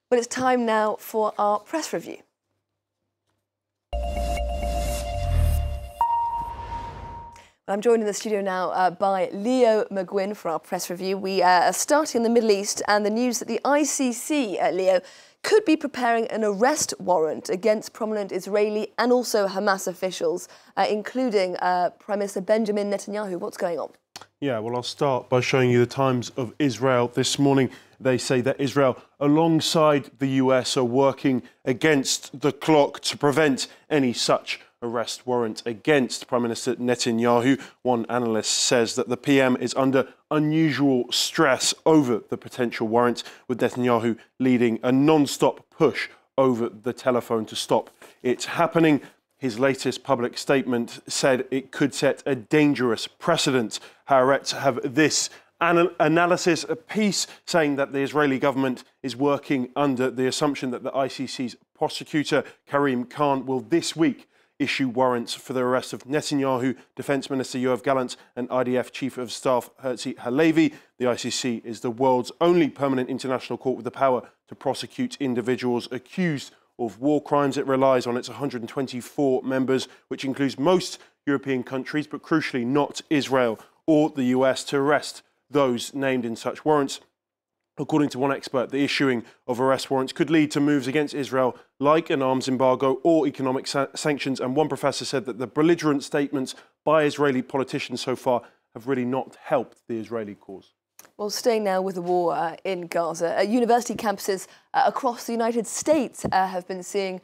But it's time now for our press review. I'm joined in the studio now by Leo McGuinn for our press review. We are starting in the Middle East and the news that the ICC, Leo, could be preparing an arrest warrant against prominent Israeli and also Hamas officials, including Prime Minister Benjamin Netanyahu. What's going on? Yeah, well, I'll start by showing you the Times of Israel this morning. They say that Israel, alongside the US, are working against the clock to prevent any such arrest warrant against Prime Minister Netanyahu. One analyst says that the PM is under unusual stress over the potential warrant, with Netanyahu leading a non-stop push over the telephone to stop it happening. His latest public statement said it could set a dangerous precedent. Haaretz have this analysis, a piece saying that the Israeli government is working under the assumption that the ICC's prosecutor, Karim Khan, will this week issue warrants for the arrest of Netanyahu, Defence Minister Yoav Gallant and IDF Chief of Staff Herzi Halevi. The ICC is the world's only permanent international court with the power to prosecute individuals accused of war crimes. It relies on its 124 members, which includes most European countries, but crucially not Israel or the US, to arrest those named in such warrants. According to one expert, the issuing of arrest warrants could lead to moves against Israel like an arms embargo or economic sanctions. And one professor said that the belligerent statements by Israeli politicians so far have really not helped the Israeli cause. Well, staying now with the war in Gaza, university campuses across the United States have been seeing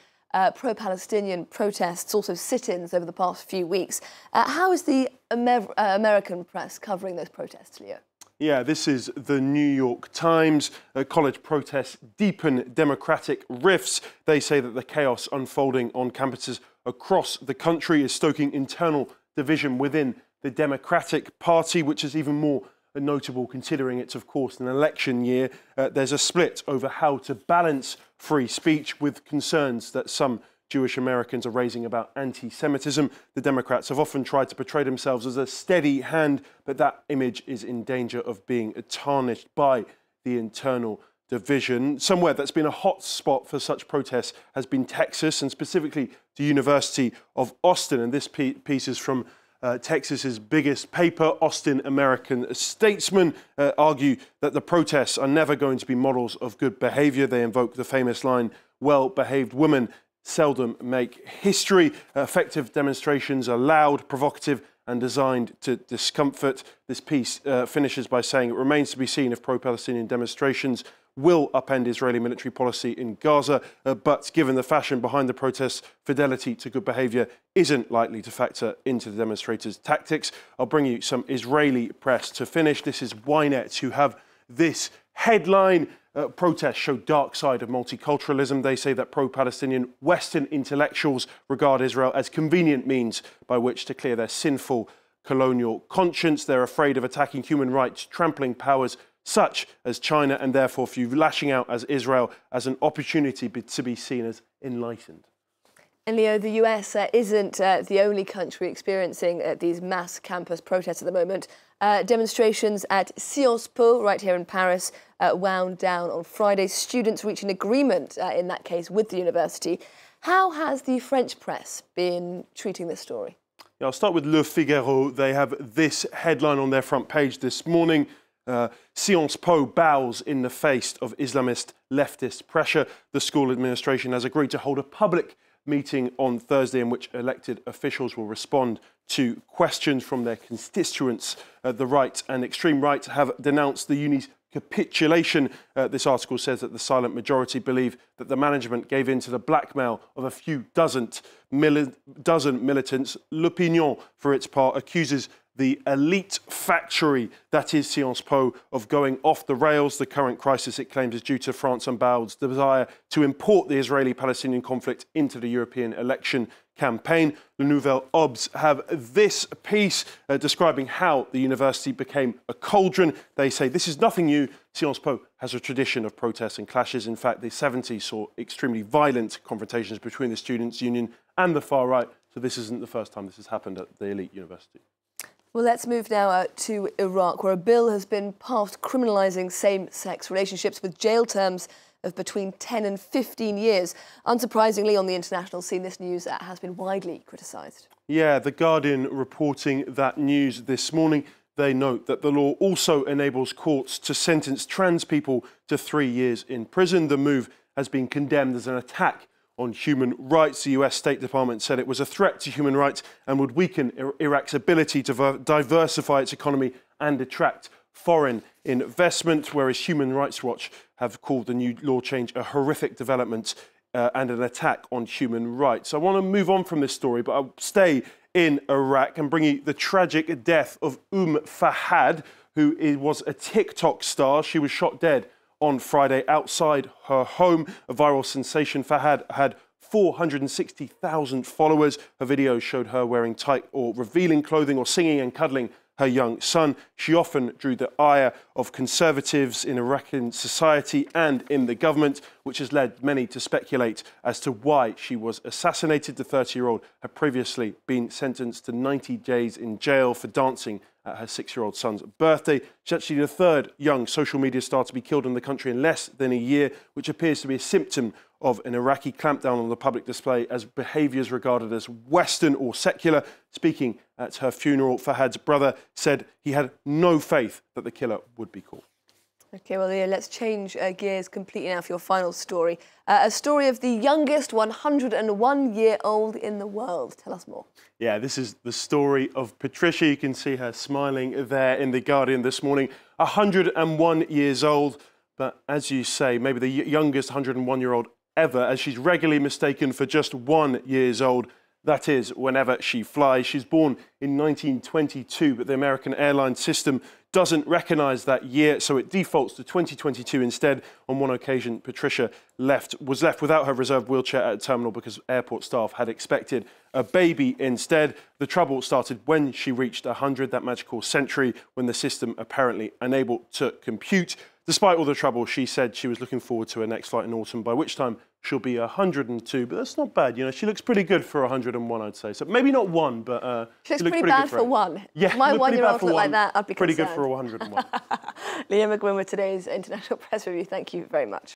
pro-Palestinian protests, also sit-ins over the past few weeks. How is the American press covering those protests, Leo? Yeah, this is the New York Times. College protests deepen democratic rifts. They say that the chaos unfolding on campuses across the country is stoking internal division within the Democratic Party, which is even more notable considering it's, of course, an election year. There's a split over how to balance free speech with concerns that some Jewish Americans are raising about anti-Semitism. The Democrats have often tried to portray themselves as a steady hand, but that image is in danger of being tarnished by the internal division. Somewhere that's been a hot spot for such protests has been Texas, and specifically the University of Austin. And this piece is from Texas's biggest paper. Austin American statesmen argue that the protests are never going to be models of good behavior. They invoke the famous line, "Well-behaved women seldom make history." Effective demonstrations are loud, provocative and designed to discomfort. This piece finishes by saying it remains to be seen if pro-Palestinian demonstrations will upend Israeli military policy in Gaza, but given the fashion behind the protests, fidelity to good behaviour isn't likely to factor into the demonstrators' tactics. I'll bring you some Israeli press to finish. This is Ynet, who have this headline: protests show dark side of multiculturalism. They say that pro-Palestinian Western intellectuals regard Israel as convenient means by which to clear their sinful colonial conscience. They're afraid of attacking human rights, trampling powers such as China, and therefore view lashing out as Israel as an opportunity to be seen as enlightened. And Leo, the US isn't the only country experiencing these mass campus protests at the moment. Demonstrations at Sciences Po, right here in Paris, wound down on Friday. Students reached an agreement in that case with the university. How has the French press been treating this story? Yeah, I'll start with Le Figaro. They have this headline on their front page this morning. Sciences Po bows in the face of Islamist leftist pressure. The school administration has agreed to hold a public meeting on Thursday in which elected officials will respond to questions from their constituents. The right and extreme right have denounced the uni's capitulation. This article says that the silent majority believe that the management gave in to the blackmail of a few dozen militants. L'Opinion, for its part, accuses the elite factory that is Sciences Po of going off the rails. The current crisis, it claims, is due to France Unbowed's desire to import the Israeli-Palestinian conflict into the European election campaign. Le Nouvel Obs have this piece describing how the university became a cauldron. They say this is nothing new. Sciences Po has a tradition of protests and clashes. In fact, the 70s saw extremely violent confrontations between the students' union and the far right. So this isn't the first time this has happened at the elite university. Well, let's move now to Iraq, where a bill has been passed criminalising same-sex relationships with jail terms of between 10 and 15 years. Unsurprisingly, on the international scene, this news has been widely criticised. Yeah, The Guardian reporting that news this morning. They note that the law also enables courts to sentence trans people to 3 years in prison. The move has been condemned as an attack on human rights. The US State Department said it was a threat to human rights and would weaken Iraq's ability to diversify its economy and attract foreign investment, whereas Human Rights Watch have called the new law change a horrific development and an attack on human rights. I want to move on from this story, but I'll stay in Iraq and bring you the tragic death of Fahad, who was a TikTok star. She was shot dead on Friday outside her home. A viral sensation, Fahad had 460,000 followers. Her videos showed her wearing tight or revealing clothing or singing and cuddling her young son. She often drew the ire of conservatives in Iraqi society and in the government, which has led many to speculate as to why she was assassinated. The 30-year-old had previously been sentenced to 90 days in jail for dancing at her 6-year-old son's birthday. She's actually the third young social media star to be killed in the country in less than a year, which appears to be a symptom of an Iraqi clampdown on the public display as behaviours regarded as Western or secular. Speaking at her funeral, Fahad's brother said he had no faith that the killer would be caught. OK, well, yeah, let's change gears completely now for your final story. A story of the youngest 101-year-old in the world. Tell us more. Yeah, this is the story of Patricia. You can see her smiling there in The Guardian this morning. 101 years old, but as you say, maybe the youngest 101-year-old ever, as she's regularly mistaken for just 1 year old. That is, whenever she flies. She's born in 1922, but the American airline system doesn't recognise that year, so it defaults to 2022 instead. On one occasion, Patricia was left without her reserved wheelchair at a terminal because airport staff had expected a baby instead. The trouble started when she reached 100, that magical century, when the system apparently unable to compute. Despite all the trouble, she said she was looking forward to her next flight in autumn, by which time she'll be 102, but that's not bad. You know, she looks pretty good for 101, I'd say. So maybe not one, but she looks pretty bad for one. Yeah, my 1-year-old look like that, I'd be pretty concerned. Good for 101. Leah McGuinn with today's International Press Review. Thank you very much.